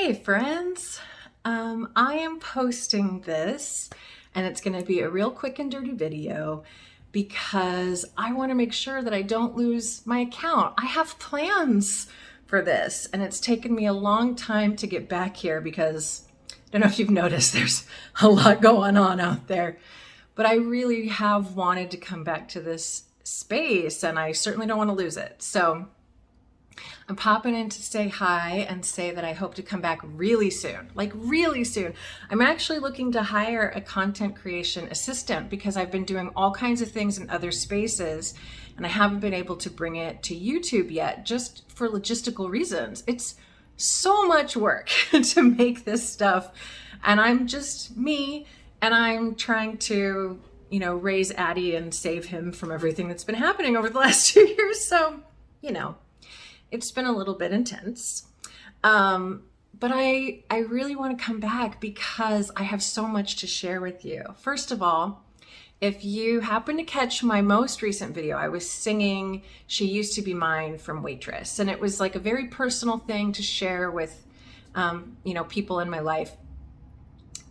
Hey friends, I am posting this and it's going to be a real quick and dirty video because I want to make sure that I don't lose my account. I have plans for this and it's taken me a long time to get back here because I don't know if you've noticed there's a lot going on out there, but I really have wanted to come back to this space and I certainly don't want to lose it. So I'm popping in to say hi and say that I hope to come back really soon, like really soon. I'm actually looking to hire a content creation assistant because I've been doing all kinds of things in other spaces and I haven't been able to bring it to YouTube yet just for logistical reasons. It's so much work to make this stuff and I'm just me and I'm trying to, raise Addie and save him from everything that's been happening over the last 2 years. So, it's been a little bit intense, but I really want to come back because I have so much to share with you. First of all, if you happen to catch my most recent video, I was singing She Used to Be Mine from Waitress, and it was like a very personal thing to share with, people in my life.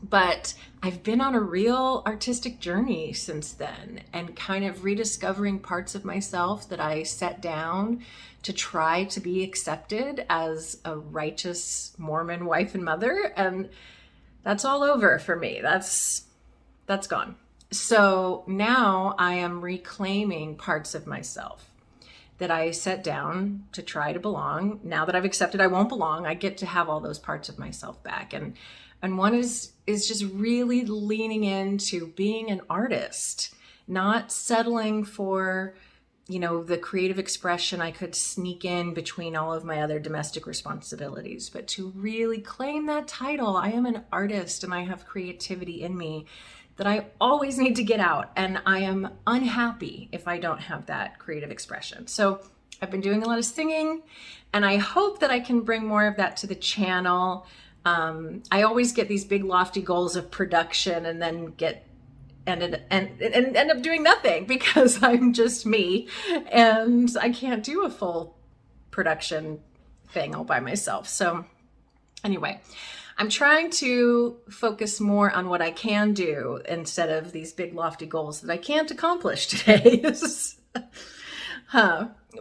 But I've been on a real artistic journey since then and kind of rediscovering parts of myself that I set down to try to be accepted as a righteous Mormon wife and mother. And that's all over for me. That's gone. So now I am reclaiming parts of myself that I set down to try to belong. Now that I've accepted I won't belong, I get to have all those parts of myself back. And one is just really leaning into being an artist, not settling for, the creative expression I could sneak in between all of my other domestic responsibilities, but to really claim that title. I am an artist and I have creativity in me that I always need to get out. And I am unhappy if I don't have that creative expression. So I've been doing a lot of singing and I hope that I can bring more of that to the channel. I always get these big lofty goals of production and then end up doing nothing because I'm just me and I can't do a full production thing all by myself. So anyway, I'm trying to focus more on what I can do instead of these big lofty goals that I can't accomplish today.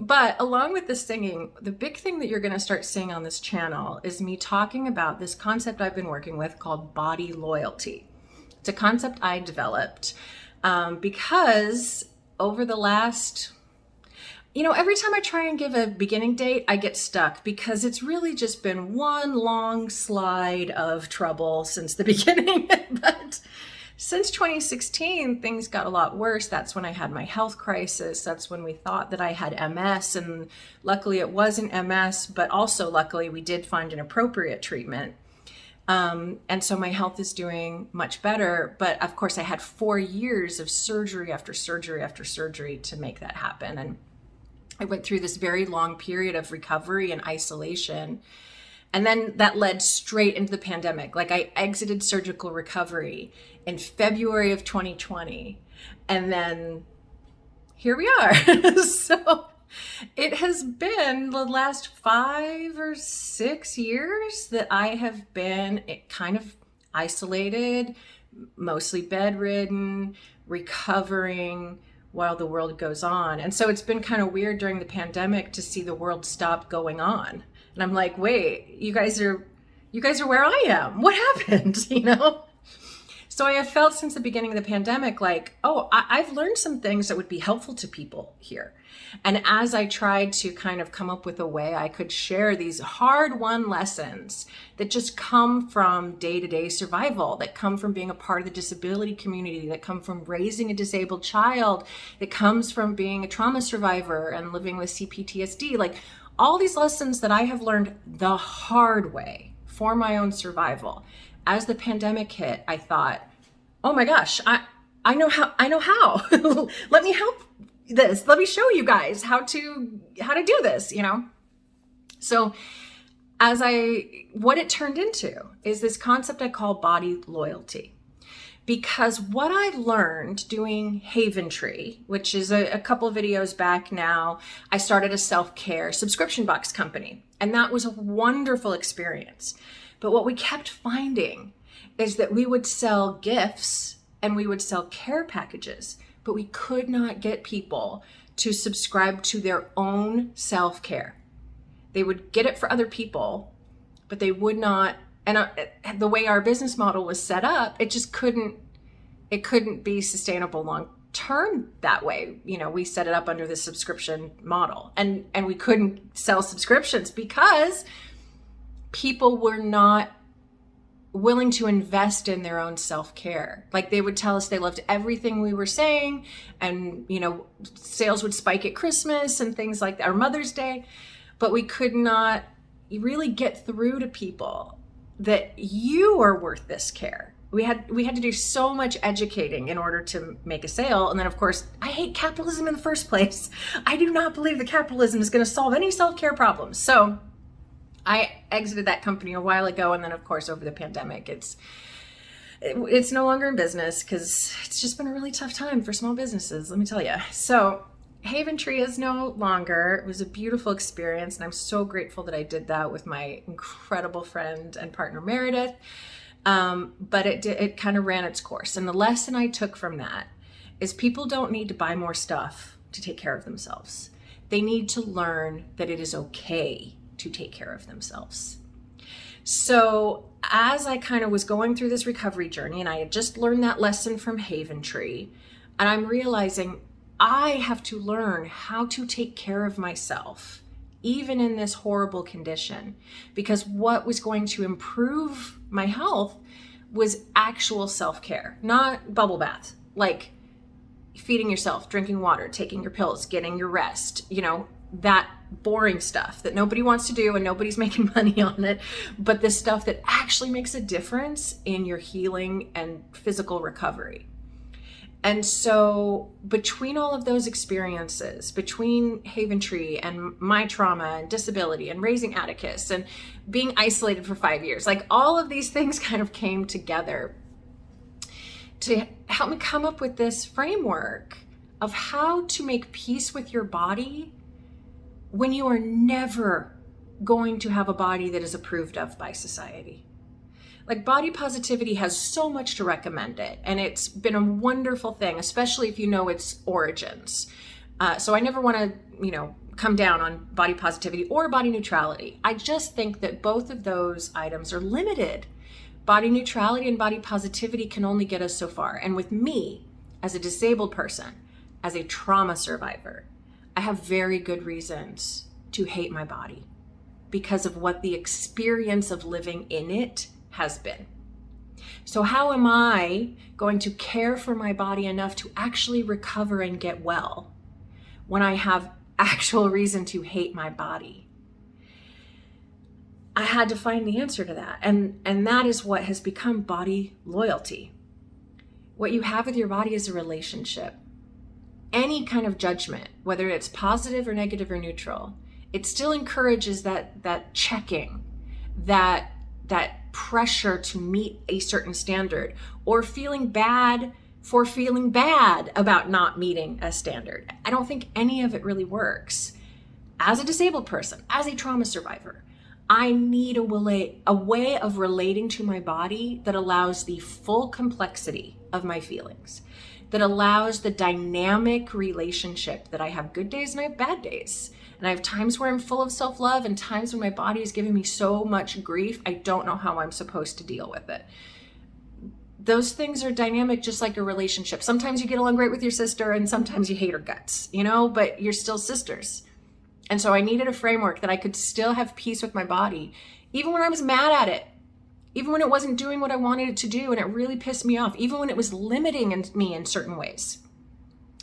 But along with the singing, the big thing that you're going to start seeing on this channel is me talking about this concept I've been working with called body loyalty. It's a concept I developed because over the last, every time I try and give a beginning date, I get stuck because it's really just been one long slide of trouble since the beginning. But since 2016, things got a lot worse. That's when I had my health crisis. That's when we thought that I had MS. And luckily it wasn't MS, but also luckily we did find an appropriate treatment. And so my health is doing much better. But of course I had 4 years of surgery after surgery after surgery to make that happen. And I went through this very long period of recovery and isolation. And then that led straight into the pandemic. Like I exited surgical recovery in February of 2020. And then here we are. So it has been the last 5 or 6 years that I have been kind of isolated, mostly bedridden, recovering while the world goes on. And so it's been kind of weird during the pandemic to see the world stop going on. And I'm like, wait, you guys are where I am. What happened? So I have felt since the beginning of the pandemic, like, I've learned some things that would be helpful to people here. And as I tried to kind of come up with a way I could share these hard-won lessons that just come from day-to-day survival, that come from being a part of the disability community, that come from raising a disabled child, that comes from being a trauma survivor and living with CPTSD, like all these lessons that I have learned the hard way for my own survival. As the pandemic hit, I thought, oh my gosh, I know how. Let me help this. Let me show you guys how to do this, So what it turned into is this concept I call body loyalty. Because what I learned doing Haven Tree, which is a couple of videos back now, I started a self-care subscription box company. And that was a wonderful experience But what we kept finding is that we would sell gifts and we would sell care packages, but we could not get people to subscribe to their own self-care. They would get it for other people, but they would not. And the way our business model was set up, it just couldn't be sustainable long term that way. You know, we set it up under the subscription model, and we couldn't sell subscriptions because people were not willing to invest in their own self-care. Like, they would tell us they loved everything we were saying, and, you know, sales would spike at Christmas and things like that, or Mother's Day, but we could not really get through to people that you are worth this care. We had to do so much educating in order to make a sale. And then, of course, I hate capitalism in the first place. I do not believe that capitalism is going to solve any self-care problems. So I exited that company a while ago. And then, of course, over the pandemic, it's no longer in business because it's just been a really tough time for small businesses, let me tell you. So Haven Tree is no longer. It was a beautiful experience, and I'm so grateful that I did that with my incredible friend and partner, Meredith. But it kind of ran its course. And the lesson I took from that is people don't need to buy more stuff to take care of themselves. They need to learn that it is okay to take care of themselves. So as I kind of was going through this recovery journey, and I had just learned that lesson from Haven Tree, and I'm realizing I have to learn how to take care of myself, even in this horrible condition, because what was going to improve my health was actual self-care, not bubble bath, like feeding yourself, drinking water, taking your pills, getting your rest, you know, that boring stuff that nobody wants to do and nobody's making money on it, but the stuff that actually makes a difference in your healing and physical recovery. And so between all of those experiences, between Haven Tree and my trauma and disability and raising Atticus and being isolated for 5 years, like all of these things kind of came together to help me come up with this framework of how to make peace with your body when you are never going to have a body that is approved of by society. Like, body positivity has so much to recommend it, and it's been a wonderful thing, especially if you know its origins. So I never want to, come down on body positivity or body neutrality. I just think that both of those items are limited. Body neutrality and body positivity can only get us so far. And with me, as a disabled person, as a trauma survivor, I have very good reasons to hate my body because of what the experience of living in it has been. So how am I going to care for my body enough to actually recover and get well when I have actual reason to hate my body? I had to find the answer to that. And that is what has become body loyalty. What you have with your body is a relationship. Any kind of judgment, whether it's positive or negative or neutral, it still encourages that checking, that pressure to meet a certain standard, or feeling bad for feeling bad about not meeting a standard. I don't think any of it really works. As a disabled person, as a trauma survivor, I need a way of relating to my body that allows the full complexity of my feelings, that allows the dynamic relationship that I have good days and I have bad days. And I have times where I'm full of self-love and times when my body is giving me so much grief, I don't know how I'm supposed to deal with it. Those things are dynamic, just like a relationship. Sometimes you get along great with your sister and sometimes you hate her guts, but you're still sisters. And so I needed a framework that I could still have peace with my body, even when I was mad at it, even when it wasn't doing what I wanted it to do and it really pissed me off, even when it was limiting me in certain ways.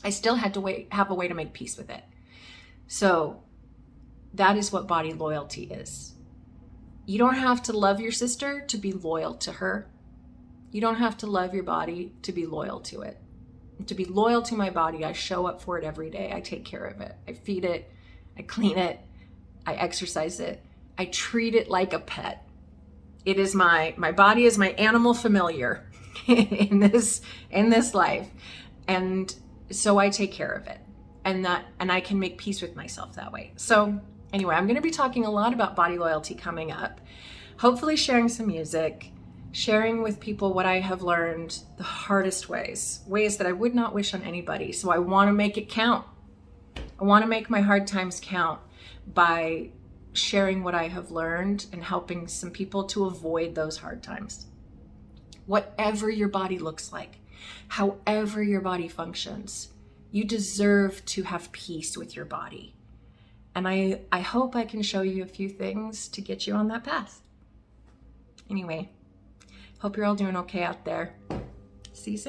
I still had to have a way to make peace with it. So that is what body loyalty is. You don't have to love your sister to be loyal to her. You don't have to love your body to be loyal to it. And to be loyal to my body, I show up for it every day. I take care of it. I feed it. I clean it. I exercise it. I treat it like a pet. It is my body is my animal familiar in this life. And so I take care of it. And I can make peace with myself that way. So anyway, I'm going to be talking a lot about body loyalty coming up. hopefully sharing some music, sharing with people what I have learned the hardest ways that I would not wish on anybody. So I want to make it count. I want to make my hard times count by sharing what I have learned and helping some people to avoid those hard times. Whatever your body looks like, however your body functions, you deserve to have peace with your body. And I hope I can show you a few things to get you on that path. Anyway, hope you're all doing okay out there.